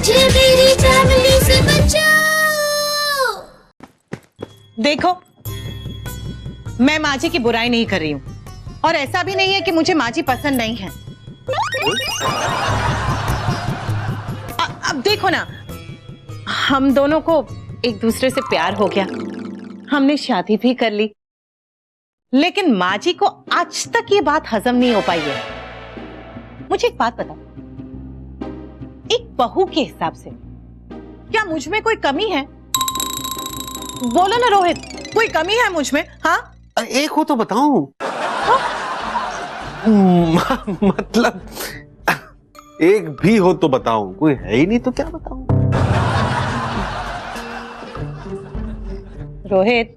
मुझे मेरी फैमिली से बचाओ। देखो, मैं माँ जी की बुराई नहीं कर रही हूँ और ऐसा भी नहीं है कि मुझे माँ जी पसंद नहीं है। अब देखो ना, हम दोनों को एक दूसरे से प्यार हो गया, हमने शादी भी कर ली, लेकिन माँ जी को आज तक ये बात हजम नहीं हो पाई है। मुझे एक बात बताओ, एक बहू के हिसाब से क्या मुझ में कोई कमी है? बोलो ना रोहित, कोई कमी है मुझ में? हाँ, एक हो तो बताऊं। हाँ? मतलब एक भी हो तो बताऊं, कोई है ही नहीं तो क्या बताऊं। रोहित,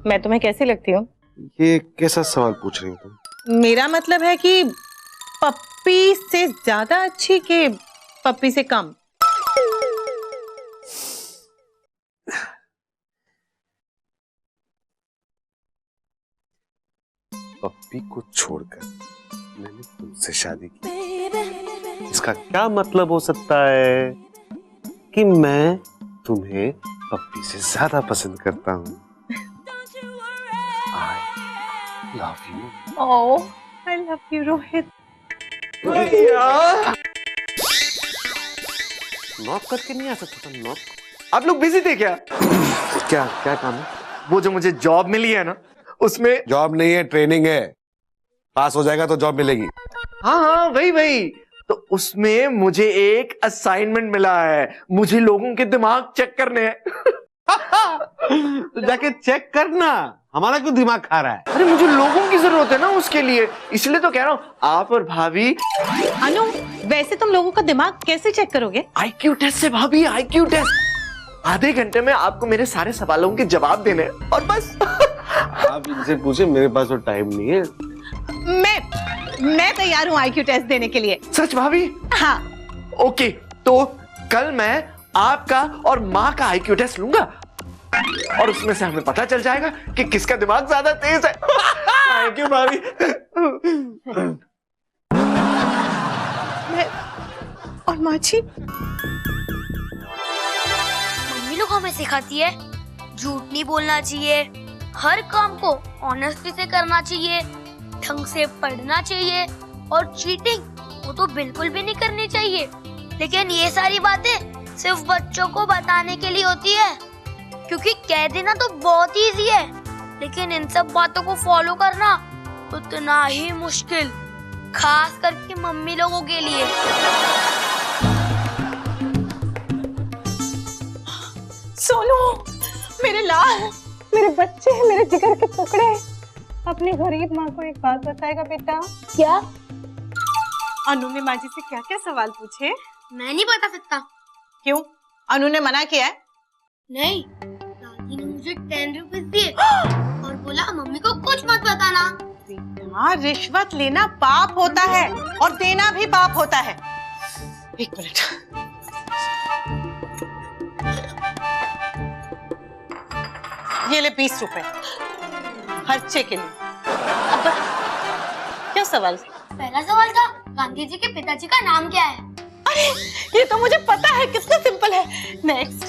मैं तुम्हें कैसी लगती हूँ? ये कैसा सवाल पूछ रही हो तुम? मेरा मतलब है कि पप्पी से ज्यादा अच्छी कि पप्पी से कम? पप्पी को छोड़कर मैंने तुमसे शादी की, इसका क्या मतलब हो सकता है कि मैं तुम्हें पप्पी से ज्यादा पसंद करता हूँ। I love you. Oh, I love you, Rohit. Knock करके नहीं आ सकता था? नॉक। आप लोग बिजी थे क्या? क्या क्या काम है? वो जो मुझे जॉब मिली है ना, उसमें। जॉब नहीं है, ट्रेनिंग है। पास हो जाएगा तो जॉब मिलेगी। हाँ हाँ, वही। तो उसमें मुझे एक असाइनमेंट मिला है, मुझे लोगों के दिमाग चेक करने हैं। तो जाके चेक करना, हमारा क्यों दिमाग खा रहा है? अरे मुझे लोगों की जरूरत है ना उसके लिए, इसलिए तो कह रहा हूँ आप और भाभी। अनु, वैसे तुम लोगों का दिमाग कैसे चेक करोगे? IQ टेस्ट से भाभी, IQ टेस्ट। आधे घंटे में आपको मेरे सारे सवालों के जवाब देने हैं और बस। आप इनसे पूछे, मेरे पास तो टाइम नहीं है। मैं तैयार हूँ IQ टेस्ट देने के लिए। सच भाभी? हाँ। ओके, तो कल मैं आपका और माँ का IQ टेस्ट लूंगा और उसमें से हमें पता चल जाएगा कि किसका दिमाग ज्यादा तेज है। थैंक यू भाभी। मैं और माँ जी। मम्मी लोग हमें सिखाती है झूठ नहीं बोलना चाहिए, हर काम को ऑनेस्टी से करना चाहिए, ढंग से पढ़ना चाहिए और चीटिंग वो तो बिल्कुल भी नहीं करनी चाहिए। लेकिन ये सारी बातें सिर्फ बच्चों को बताने के लिए होती है, क्योंकि कह देना तो बहुत इजी है, लेकिन इन सब बातों को फॉलो करना उतना ही मुश्किल, खास करके मम्मी लोगों के लिए। सोनू, मेरे लाल, मेरे बच्चे, मेरे जिगर के टुकड़े, अपनी गरीब माँ को एक बात बताएगा बेटा? क्या? अनु ने माँ जी से क्या क्या सवाल पूछे? मैं नहीं बता सकता। क्यों? अनु ने मना किया है? नहीं, दादी ने मुझे 10 रुपीज दिए और बोला मम्मी को कुछ मत बताना। बेटा, रिश्वत लेना पाप होता है और देना भी पाप होता है। एक मिनट। ये ले 20 रुपए खर्चे के लिए। अब क्या सवाल? पहला सवाल था गांधी जी के पिताजी का नाम क्या है? अरे ये तो मुझे पता है, कितना सिंपल है। Next.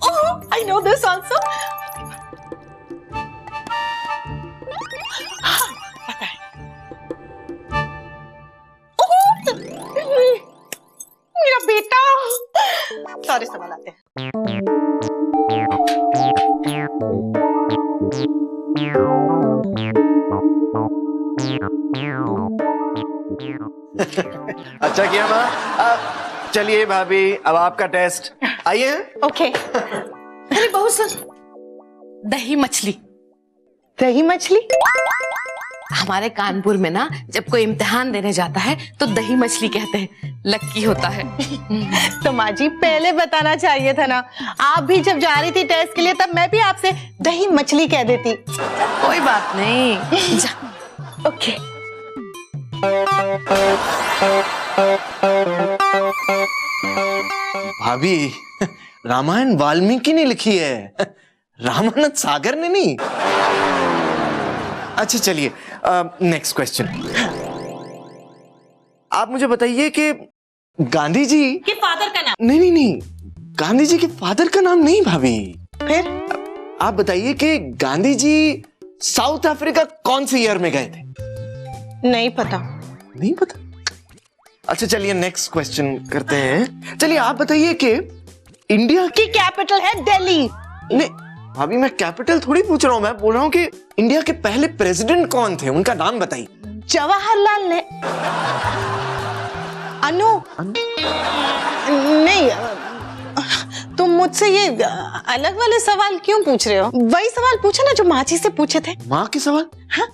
Oh, I know this answer. पता है। ओह, मेरा बेटा। सारे सवाल आते हैं। अच्छा किया माँ। चलिए भाभी, अब आपका टेस्ट। आइए। ओके। अरे बहुत सुन, दही मछली। दही मछली? हमारे कानपुर में ना जब कोई इम्तिहान देने जाता है तो दही मछली कहते हैं, लक्की होता है। तो माँ जी पहले बताना चाहिए था ना, आप भी जब जा रही थी टेस्ट के लिए तब मैं भी आपसे दही मछली कह देती। कोई बात नहीं। ओके। भाभी, रामायण वाल्मीकि ने लिखी है, रामानंद सागर ने नहीं। अच्छा चलिए, नेक्स्ट क्वेश्चन। आप मुझे बताइए कि गांधी जी कि फादर का नाम? नहीं नहीं नहीं, गांधी जी के फादर का नाम नहीं भाभी। फिर आप बताइए कि गांधी जी साउथ अफ्रीका कौन से ईयर में गए थे? नहीं पता। नहीं पता? अच्छा चलिए नेक्स्ट क्वेश्चन करते हैं। चलिए आप बताइए कि इंडिया की कैपिटल है दिल्ली। नहीं भाभी, मैं कैपिटल थोड़ी पूछ रहा हूं, मैं बोल रहा हूं कि इंडिया के पहले प्रेसिडेंट कौन थे, उनका नाम बताइए। जवाहरलाल ने अनु नहीं, तुम मुझसे ये अलग वाले सवाल क्यों पूछ रहे हो? वही सवाल पूछो ना जो माँ जी से पूछे थे। माँ के सवाल? हाँ?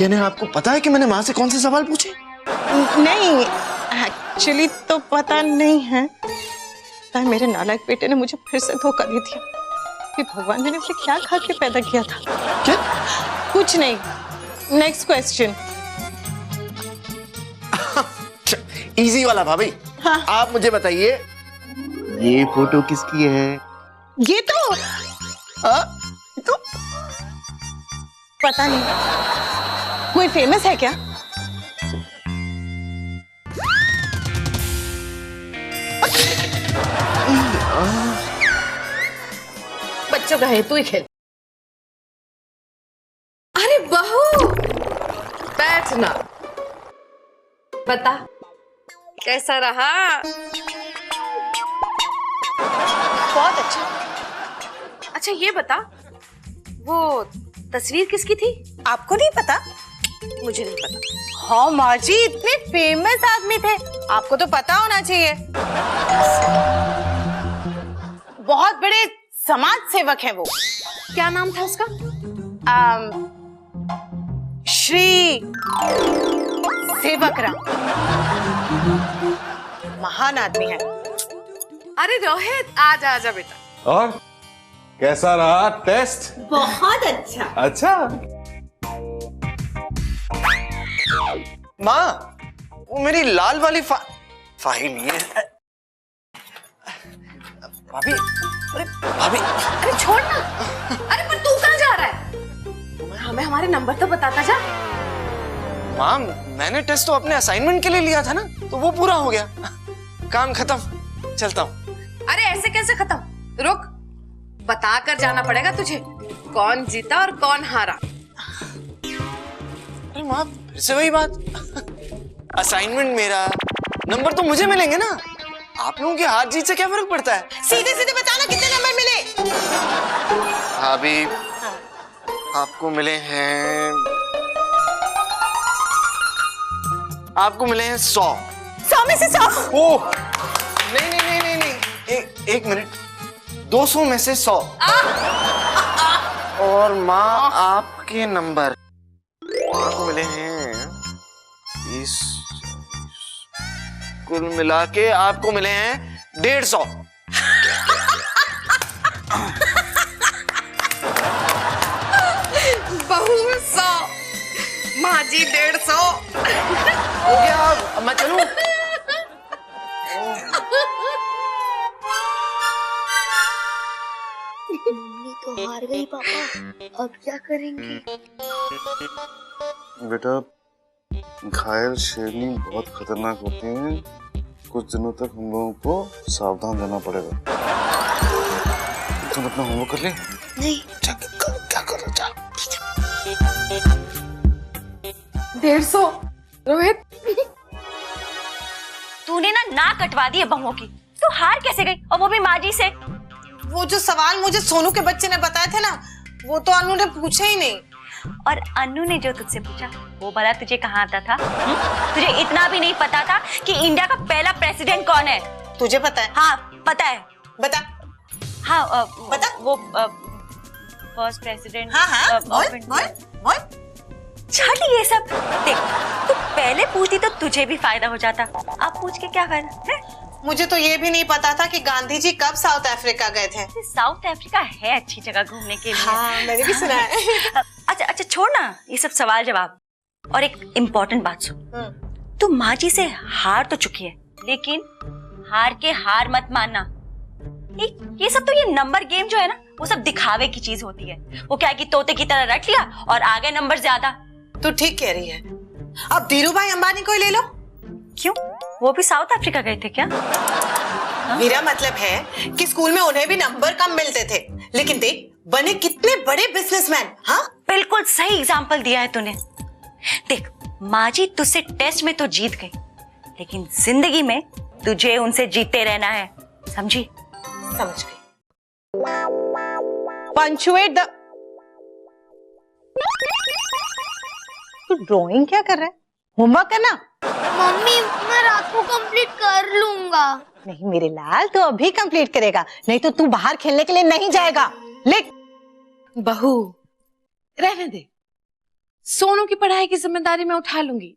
यानी आपको पता है कि मैंने माँ से कौन से सवाल पूछे? नहीं, एक्चुअली तो पता नहीं है। मेरे नालायक बेटे ने मुझे फिर से धोखा दे दिया कि भगवान ने इसे क्या खा के पैदा किया था। क्या? कुछ नहीं। Next question. इजी वाला भाभी। हाँ। आप मुझे बताइए ये फोटो किसकी है? ये तो पता नहीं, कोई फेमस है क्या? बच्चों का है, तू ही खेल। अरे बहू बैठना, बता कैसा रहा? बहुत अच्छा। अच्छा ये बता, वो तस्वीर किसकी थी? आपको नहीं पता? मुझे नहीं पता। हाँ माँ जी, इतने फेमस आदमी थे, आपको तो पता होना चाहिए। बहुत बड़े समाज सेवक हैं वो। क्या नाम था उसका? श्री सेवकराम, महान आदमी है। अरे रोहित आजा आजा बेटा। और कैसा रहा टेस्ट? बहुत अच्छा। अच्छा। माँ, वो मेरी लाल वाली फाइल ये है। भाभी, अरे भाभी, अरे छोड़ ना। अरे पर तू कहाँ जा रहा है? हमें हमारे नंबर तो बताता जा। माँ मैंने टेस्ट तो अपने असाइनमेंट के लिए लिया था ना, तो वो पूरा हो गया। काम खत्म, चलता हूँ। अरे ऐसे कैसे खत्म? रुक, बता कर जाना पड़ेगा तुझे कौन जीता और कौन हारा। अरे माँ फिर से वही बात। असाइनमेंट मेरा, नंबर तो मुझे मिलेंगे ना। आप लोगों की हार जीत से क्या फर्क पड़ता है? सीधे सीधे बताना कितने नंबर मिले? भाभी आपको मिले हैं, आपको मिले हैं 100। 100 में से 100? ओह नहीं नहीं नहीं नहीं नहीं, एक मिनट, 200 में से 100। और माँ आपके नंबर आपको मिले हैं 20, कुल मिला के आपको मिले हैं 150। बहू 100, माँ जी 150। हो गया, अब मैं चलूं? मम्मी तो हार गई पापा, अब क्या करेंगे? बेटा, घायल शेरनी बहुत खतरनाक होती हैं। कुछ दिनों तक हम लोगों को सावधान रहना पड़ेगा। तुम अपना होमवर्क कर ले? नहीं। क्या कर रहे? जा। 150 रोहित। तूने ना कटवा दी है बहुओं की, तो हार कैसे गई, और वो भी माँ जी से? वो जो सवाल मुझे सोनू के बच्चे ने बताए थे ना, वो तो अनु ने पूछे ही नहीं। और अनु ने जो तुझसे पूछा वो भला तुझे कहाँ आता था? तुझे इतना भी नहीं पता था कि इंडिया का पहला प्रेसिडेंट कौन है? तुझे पता है? हाँ पता है। बता। हाँ बता। वो फर्स्ट प्रेसिडेंट। हाँ बोल। छट ये सब। देख, तू पहले पूछती तो तुझे भी फायदा हो जाता, अब पूछ के क्या फायदा है? मुझे तो ये भी नहीं पता था कि गांधी जी कब साउथ अफ्रीका गए थे। साउथ अफ्रीका है अच्छी जगह घूमने के लिए। हाँ, मैंने भी सुना है। अच्छा छोड़ ना ये सब सवाल जवाब, और एक इम्पोर्टेंट बात सुन। तू माँ जी से हार तो चुकी है, लेकिन हार के हार मत मानना। ये सब तो ये नंबर गेम जो है ना, वो सब दिखावे की चीज होती है। वो क्या है कि तोते की तरह रट लिया और आ गए नंबर ज्यादा। तू ठीक कह रही है। अब धीरू भाई अंबानी को ही ले लो। क्यों? वो भी साउथ अफ्रीका गए थे क्या? मेरा मतलब है कि स्कूल में उन्हें भी नंबर कम मिलते थे, लेकिन देख बने कितने बड़े बिजनेसमैन। हाँ, बिल्कुल सही एग्जाम्पल दिया है तूने। देख माँ जी तुझसे टेस्ट में तो जीत गई, लेकिन जिंदगी में तुझे उनसे जीते रहना है, समझी? समझ गई। Punctuate the. तू ड्राइंग क्या कर रहा है? होमवर्क करना? मम्मी मैं रात को कंप्लीट कर लूंगा। नहीं मेरे लाल, तू अभी कंप्लीट करेगा, नहीं तो तू बाहर खेलने के लिए नहीं जाएगा। लिख। बहू रहने दे, सोनू की पढ़ाई की जिम्मेदारी मैं उठा लूंगी।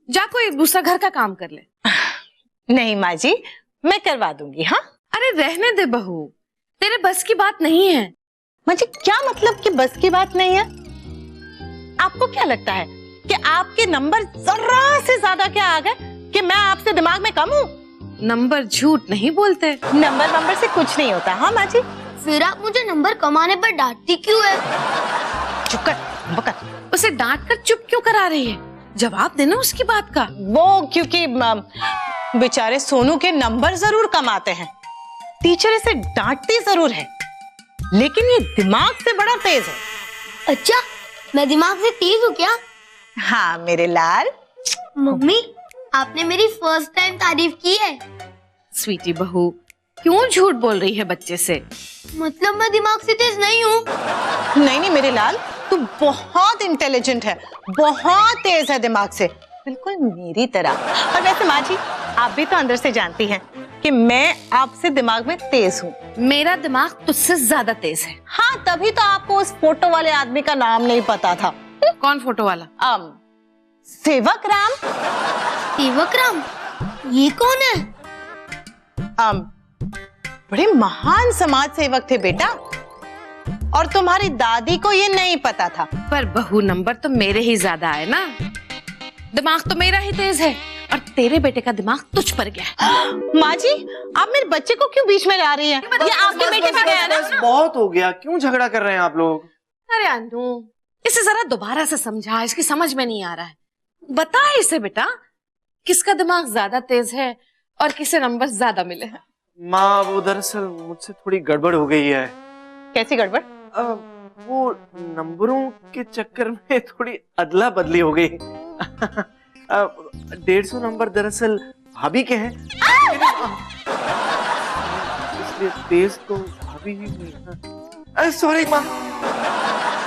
जा कोई दूसरा घर का काम कर ले। नहीं माँ जी, मैं करवा दूंगी। हाँ अरे रहने दे बहू, तेरे बस की बात नहीं है। माँ जी क्या मतलब कि बस की बात नहीं है? आपको क्या लगता है कि आपके नंबर जरा से ज्यादा क्या आ गए कि मैं आपसे दिमाग में कम हूँ? नंबर झूठ नहीं बोलते। नंबर से कुछ नहीं होता। हाँ माँ जी। फिर आप मुझे नंबर कमाने पर डांटती क्यों है? चुप कर बकर। उसे डांट कर चुप क्यों करा रही है? जवाब देना उसकी बात का। वो क्योंकि बेचारे सोनू के नंबर जरूर कम आते हैं, टीचर इसे डांटती जरूर है, लेकिन ये दिमाग से बड़ा तेज है। अच्छा मैं दिमाग से तेज हूँ क्या? हाँ मेरे लाल। मम्मी आपने मेरी फर्स्ट टाइम तारीफ की है। स्वीटी बहू क्यों झूठ बोल रही है बच्चे से? मतलब मैं दिमाग से तेज नहीं हूँ? नहीं मेरे लाल, तू बहुत इंटेलिजेंट है, बहुत तेज है दिमाग से, बिल्कुल मेरी तरह। और वैसे माँ जी आप भी तो अंदर से जानती हैं कि मैं आपसे दिमाग में तेज हूँ। मेरा दिमाग तुझसे ज्यादा तेज है। हाँ तभी तो आपको उस फोटो वाले आदमी का नाम नहीं पता था। कौन फोटो वाला? सेवक राम। सेवक राम ये कौन है? बड़े महान समाज सेवक थे बेटा, और तुम्हारी दादी को ये नहीं पता था। पर बहू नंबर तो मेरे ही ज्यादा आए ना, दिमाग तो मेरा ही तेज है, और तेरे बेटे का दिमाग तुझ पर गया है। माँ जी आप मेरे बच्चे को क्यों बीच में ला रही हैं? ये आपके बेटे पे गया ना? बहुत हो गया, क्यों झगड़ा कर रहे हैं आप लोग? अरे अनु इसे जरा दोबारा से समझा, इसकी समझ में नहीं आ रहा है। बता इसे बेटा किसका दिमाग ज्यादा तेज है और किसे नंबर ज्यादा मिले हैं। माँ वो दरअसल मुझसे थोड़ी गड़बड़ हो गई है। कैसी गड़बड़? वो नंबरों के चक्कर में थोड़ी अदला बदली हो गई। 150 नंबर दरअसल भाभी के हैं, इसलिए तेज तो भाभी ही हुई। सॉरी माँ।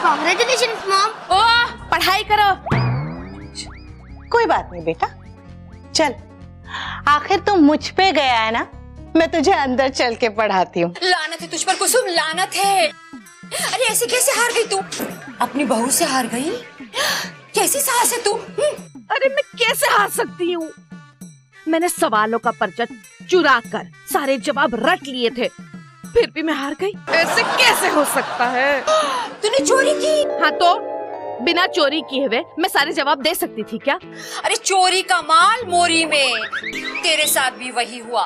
Congratulations mom. ओह पढ़ाई करो। कोई बात नहीं बेटा, चल आखिर तुम मुझ पे गया है ना, मैं तुझे अंदर चल के पढ़ाती हूँ। लानत है तुझ पर कुसुम, लानत है। अरे ऐसे कैसे हार गई तू? अपनी बहू से हार गई? कैसी साहस है तू? अरे मैं कैसे हार सकती हूँ? मैंने सवालों का पर्चा चुरा कर सारे जवाब रट लिए थे, फिर भी मैं हार गई। ऐसे कैसे हो सकता है? तूने चोरी की? हाँ तो बिना चोरी किए हुए मैं सारे जवाब दे सकती थी क्या? अरे चोरी का माल मोरी में। तेरे साथ भी वही हुआ।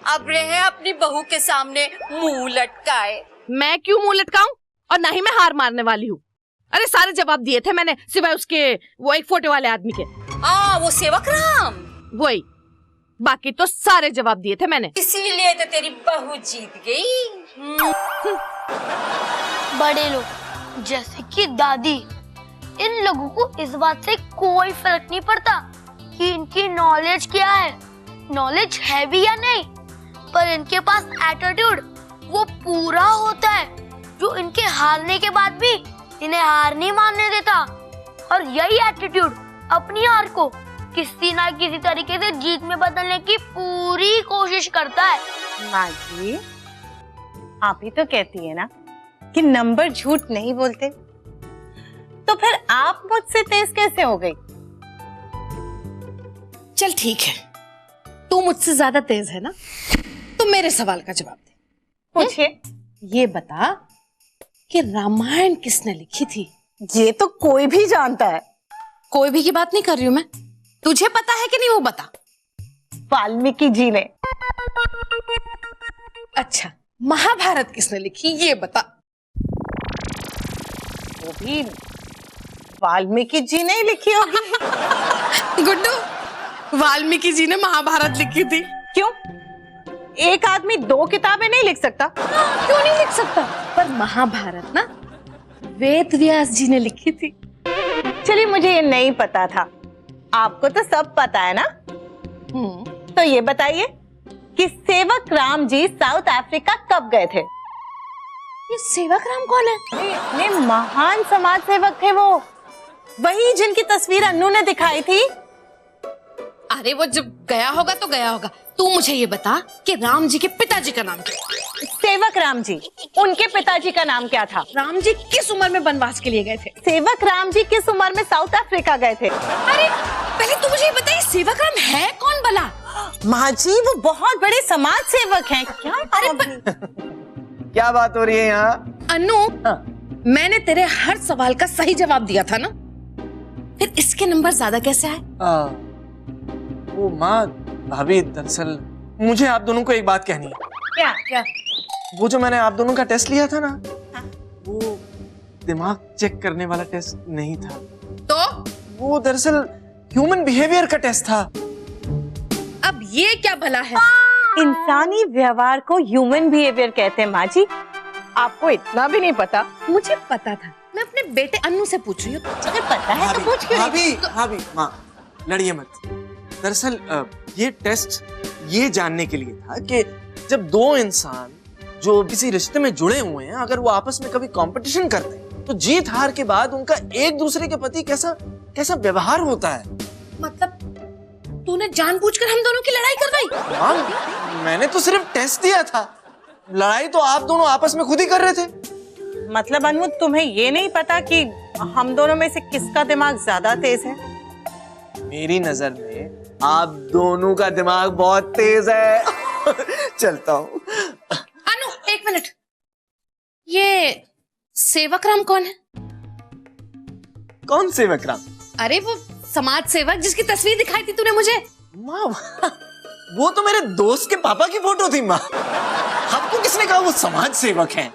अब रहे अपनी बहू के सामने मुंह लटकाए। मैं क्यों मुंह लटकाऊं? और ना ही मैं हार मारने वाली हूँ। अरे सारे जवाब दिए थे मैंने, सिवाय उसके वो एक फोटो वाले आदमी के। वो सेवक राम वही, बाकी तो सारे जवाब दिए थे मैंने। इसीलिए तो तेरी बहू जीत गई। बड़े लोग जैसे कि दादी, इन लोगों को इस बात से कोई फर्क नहीं पड़ता कि इनकी नॉलेज क्या है, नॉलेज है भी या नहीं, पर इनके पास एटीट्यूड वो पूरा होता है जो इनके हारने के बाद भी इन्हें हार नहीं मानने देता। और यही एटीट्यूड अपनी हार को किसी ना किसी तरीके से जीत में बदलने की पूरी कोशिश करता है। माँ जी आप ही तो कहती है ना कि नंबर झूठ नहीं बोलते, तो फिर आप मुझसे तेज कैसे हो गई? चल ठीक है, तू मुझसे ज्यादा तेज है ना, तो मेरे सवाल का जवाब दे। पूछिए। ये बता कि रामायण किसने लिखी थी? ये तो कोई भी जानता है। कोई भी की बात नहीं कर रही हूँ मैं, तुझे पता है कि नहीं वो बता। वाल्मीकि जी ने। अच्छा महाभारत किसने लिखी ये बता। वो भी वाल्मीकि जी ने लिखी होगी। गुड्डू वाल्मीकि जी ने महाभारत लिखी थी। क्यों? एक आदमी 2 किताबें नहीं लिख सकता? क्यों नहीं लिख सकता? पर महाभारत ना वेद व्यास जी ने लिखी थी। चलिए, मुझे ये नहीं पता था। आपको तो सब पता है ना? तो ये बताइए कि सेवक राम जी साउथ अफ्रीका कब गए थे? ये सेवक राम कौन है? इतने महान समाज सेवक थे वो, वही जिनकी तस्वीर अन्नू ने दिखाई थी। अरे वो जब गया होगा तो गया होगा। तू मुझे ये बता कि राम जी के पिताजी का नाम क्या? सेवक राम जी, उनके पिताजी का नाम क्या था? राम जी किस उम्र में वनवास के लिए गए थे? सेवक राम जी किस उम्र में साउथ अफ्रीका गए थे? अरे पहले तू मुझे ये बताइए, सेवक राम है कौन भला? माँ जी, वो बहुत बड़े समाज सेवक हैं। क्या? अरे क्या बात हो रही है यहाँ? अनु, मैंने तेरे हर सवाल का सही जवाब दिया था ना, फिर इसके नंबर ज्यादा कैसे आए? वो माँ, भाभी, दरअसल मुझे आप दोनों को एक बात कहनी है। क्या? क्या? वो जो मैंने आप दोनों का टेस्ट लिया था ना, वो दिमाग चेक करने वाला टेस्ट नहीं था। तो वो दरअसल ह्यूमन बिहेवियर का टेस्ट था। अब ये क्या भला है? इंसानी व्यवहार को ह्यूमन बिहेवियर कहते हैं माँ जी। आपको इतना भी नहीं पता? मुझे पता था, मैं अपने बेटे अनु से पूछ रही हूँ। तुझे पता है तो पूछ क्यों नहीं? भाभी, माँ, लड़िए मत। दरअसल ये टेस्ट ये जानने के लिए था कि जब 2 इंसान जो किसी रिश्ते में जुड़े हुए हैं, अगर वो आपस में कभी कंपटीशन करते हैं, तो जीत हार के बाद उनका एक दूसरे के प्रति कैसा कैसा व्यवहार होता है। मतलब तूने जानबूझकर हम दोनों की लड़ाई करवाई? हाँ, मैंने तो सिर्फ टेस्ट दिया था, लड़ाई तो आप दोनों आपस में खुद ही कर रहे थे। मतलब अनु, तुम्हें ये नहीं पता कि हम दोनों में से किसका दिमाग ज्यादा तेज है? मेरी नजर में आप दोनों का दिमाग बहुत तेज है। चलता हूँ। अनु, 1 मिनट, ये सेवक राम कौन है? कौन सेवक राम? अरे वो समाज सेवक जिसकी तस्वीर दिखाई थी तूने मुझे। माँ, वो तो मेरे दोस्त के पापा की फोटो थी माँ। आपको किसने कहा वो समाज सेवक हैं?